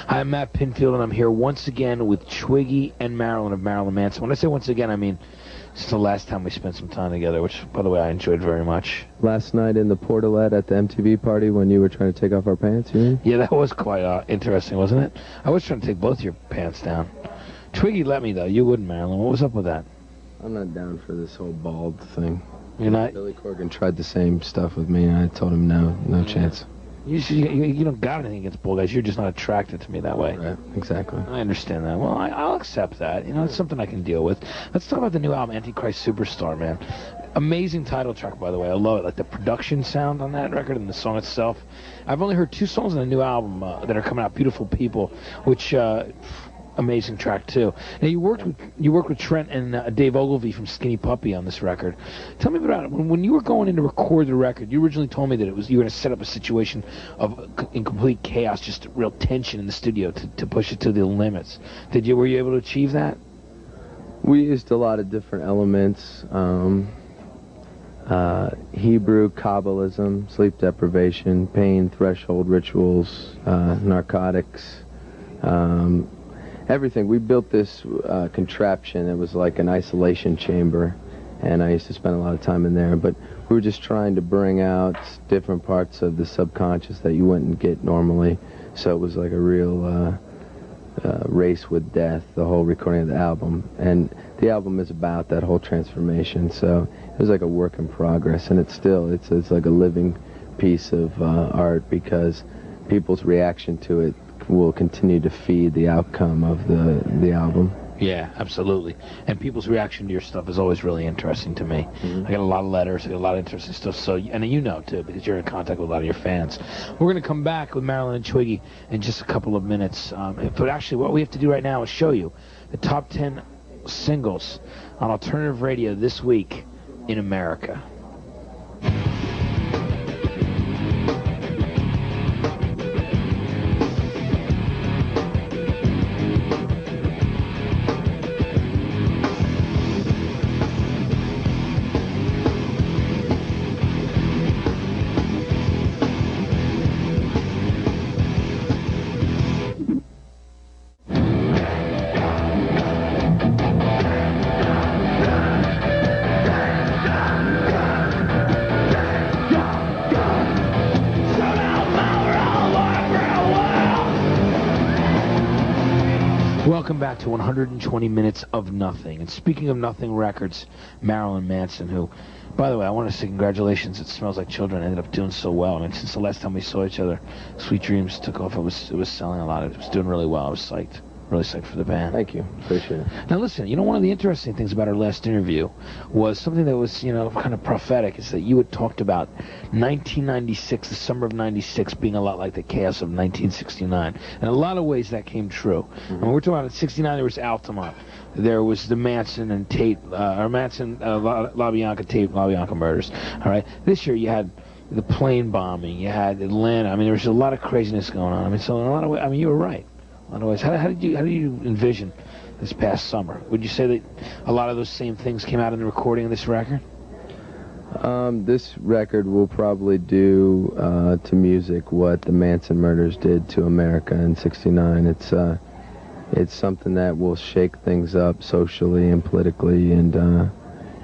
I'm Matt Pinfield, and I'm here once again with Twiggy and Marilyn of Marilyn Manson. When I say once again, I mean it's the last time we spent some time together, which, by the way, I enjoyed very much. Last night in the Portalet at the MTV party when you were trying to take off our pants, you mean? Yeah, that was quite interesting, wasn't it? I was trying to take both your pants down. Twiggy let me, though. You wouldn't, Marilyn. What was up with that? I'm not down for this whole bald thing. You're not? Billy Corgan tried the same stuff with me, and I told him no chance. You don't got anything against bald guys. You're just not attracted to me that way. Right, exactly. I understand that. Well, I'll accept that. You know, it's something I can deal with. Let's talk about the new album, Antichrist Superstar, man. Amazing title track, by the way. I love it. Like the production sound on that record and the song itself. I've only heard 2 songs on the new album that are coming out, Beautiful People, which... amazing track too. Now you worked with Trent and Dave Ogilvy from Skinny Puppy on this record. Tell me about it. When you were going in to record the record, you originally told me that you were going to set up a situation in complete chaos, just real tension in the studio to push it to the limits. Were you able to achieve that? We used a lot of different elements. Hebrew, Kabbalism, sleep deprivation, pain, threshold rituals, narcotics. Everything. We built this contraption. It was like an isolation chamber, and I used to spend a lot of time in there. But we were just trying to bring out different parts of the subconscious that you wouldn't get normally. So it was like a real race with death, the whole recording of the album. And the album is about that whole transformation. So it was like a work in progress, and it's like a living piece of art, because people's reaction to it will continue to feed the outcome of the album. Yeah, absolutely. And people's reaction to your stuff is always really interesting to me. I got a lot of letters, I got a lot of interesting stuff. So, and you know too, because you're in contact with a lot of your fans. We're going to come back with Marilyn and Twiggy in just a couple of minutes. But actually, what we have to do right now is show you the top 10 singles on alternative radio this week in America. Welcome back to 120 minutes of nothing. And speaking of nothing records, Marilyn Manson, who, by the way, I want to say congratulations. It Smells Like Children ended up doing so well. I mean, since the last time we saw each other, Sweet Dreams took off. It was selling a lot. It was doing really well. I was psyched. Really psyched for the band. Thank you. Appreciate it. Now listen, you know, one of the interesting things about our last interview was something that was, you know, kind of prophetic, is that you had talked about 1996, the summer of 96, being a lot like the chaos of 1969. In a lot of ways that came true. And we're talking about in 69, there was Altamont. There was the Manson and Tate, or Manson, LaBianca murders. All right. This year you had the plane bombing. You had Atlanta. I mean, there was a lot of craziness going on. I mean, so in a lot of ways, I mean, you were right. Otherwise, how did you envision this past summer? Would you say that a lot of those same things came out in the recording of this record? This record will probably do to music what the Manson murders did to America in '69. It's something that will shake things up socially and politically, and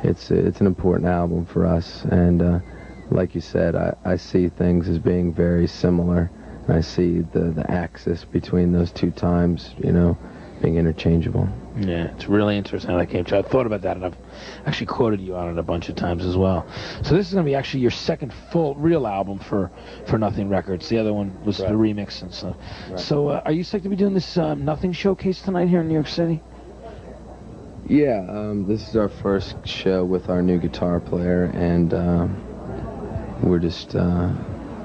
it's an important album for us. And like you said, I see things as being very similar. I see the axis between those two times, you know, being interchangeable. Yeah, it's really interesting how that came to. I thought about that, and I've actually quoted you on it a bunch of times as well. So this is going to be actually your second full, real album for Nothing Records. The other one was the remix and stuff. Right. So are you psyched to be doing this Nothing showcase tonight here in New York City? Yeah, this is our first show with our new guitar player, and we're just...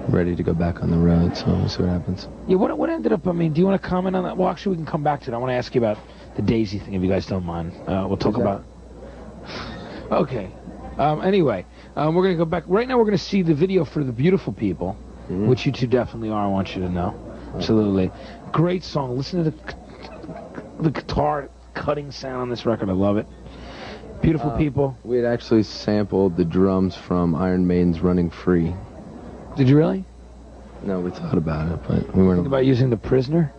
ready to go back on the road, so we'll see what happens. Yeah, what ended up, I mean, do you want to comment on that? Well, actually, we can come back to it. I want to ask you about the Daisy thing, if you guys don't mind. We'll talk about... Okay. Anyway, we're going to go back. Right now, we're going to see the video for The Beautiful People, which you two definitely are, I want you to know. Absolutely. Great song. Listen to the guitar cutting sound on this record. I love it. Beautiful People. We had actually sampled the drums from Iron Maiden's Running Free. Did you really? No, we thought about it, but we weren't... Think about using The Prisoner?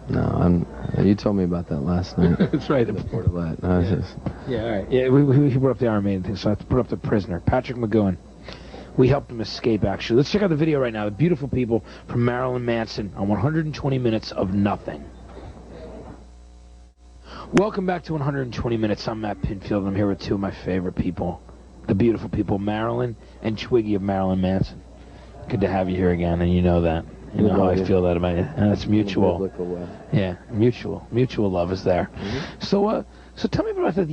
No, you told me about that last night. That's right. The Portalet. Yeah, all right. Yeah, he brought up the Iron Maiden thing, so I have to put up the prisoner, Patrick McGowan. We helped him escape, actually. Let's check out the video right now. The beautiful people from Marilyn Manson on 120 Minutes of Nothing. Welcome back to 120 Minutes. I'm Matt Pinfield. I'm here with two of my favorite people, the beautiful people, Marilyn and Twiggy of Marilyn Manson. Good to have you here again, and you know that. You know how I feel that about you. And it's mutual. Yeah, mutual. Mutual love is there. Mm-hmm. So tell me about the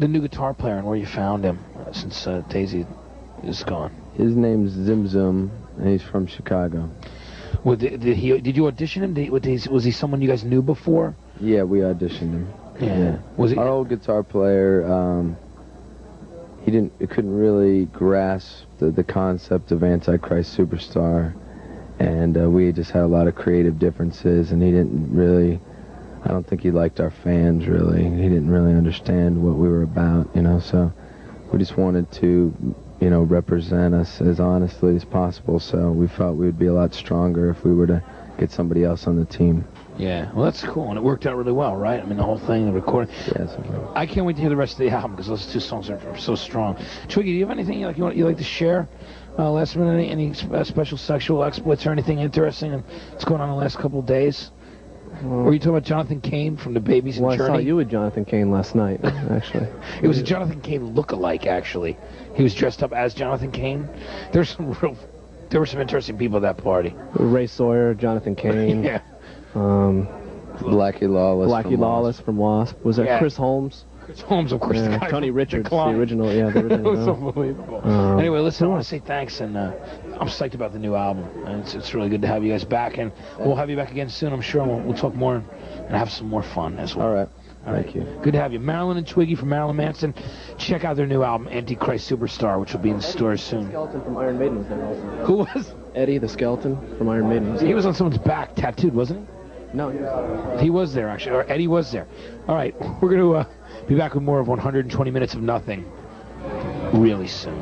new guitar player and where you found him since Daisy is gone. His name's Zim Zoom, and he's from Chicago. Well, did you audition him? Was he someone you guys knew before? Yeah, we auditioned him. Yeah. Was he our old guitar player? He couldn't really grasp the concept of Antichrist Superstar, and we just had a lot of creative differences, and he didn't really. I don't think he liked our fans really. He didn't really understand what we were about, So we just wanted to, represent us as honestly as possible. So we felt we would be a lot stronger if we were to get somebody else on the team. Yeah, well, that's cool, and it worked out really well, right? I mean, the whole thing, the recording. Yes. I can't wait to hear the rest of the album because those two songs are so strong. Twiggy, do you have anything you like to share? Last minute, any special sexual exploits or anything interesting that's going on the last couple of days? Were you talking about Jonathan Cain from the Babies in Journey? Well, I saw you with Jonathan Cain last night, actually. It was a Jonathan Cain look-alike, actually. He was dressed up as Jonathan Cain. There were some interesting people at that party. Ray Sawyer, Jonathan Cain. Yeah. Blackie Lawless from Wasp. Was there Chris Holmes? Chris Holmes, of course. Yeah. The guy Tony from Richards, the Decline. original. Yeah, the original. It was unbelievable. Anyway, listen, I want to say thanks, and I'm psyched about the new album. And it's really good to have you guys back, and we'll have you back again soon, I'm sure. We'll talk more and have some more fun as well. All right. Thank you. Good to have you. Marilyn and Twiggy from Marilyn Manson. Check out their new album, Antichrist Superstar, which will be in the stores soon. The skeleton from Iron Maiden was there also. Who was? Eddie, the skeleton from Iron Maiden. He was on someone's back tattooed, wasn't he? No, he was there, actually. Or Eddie was there. All right, we're going to be back with more of 120 Minutes of Nothing really soon.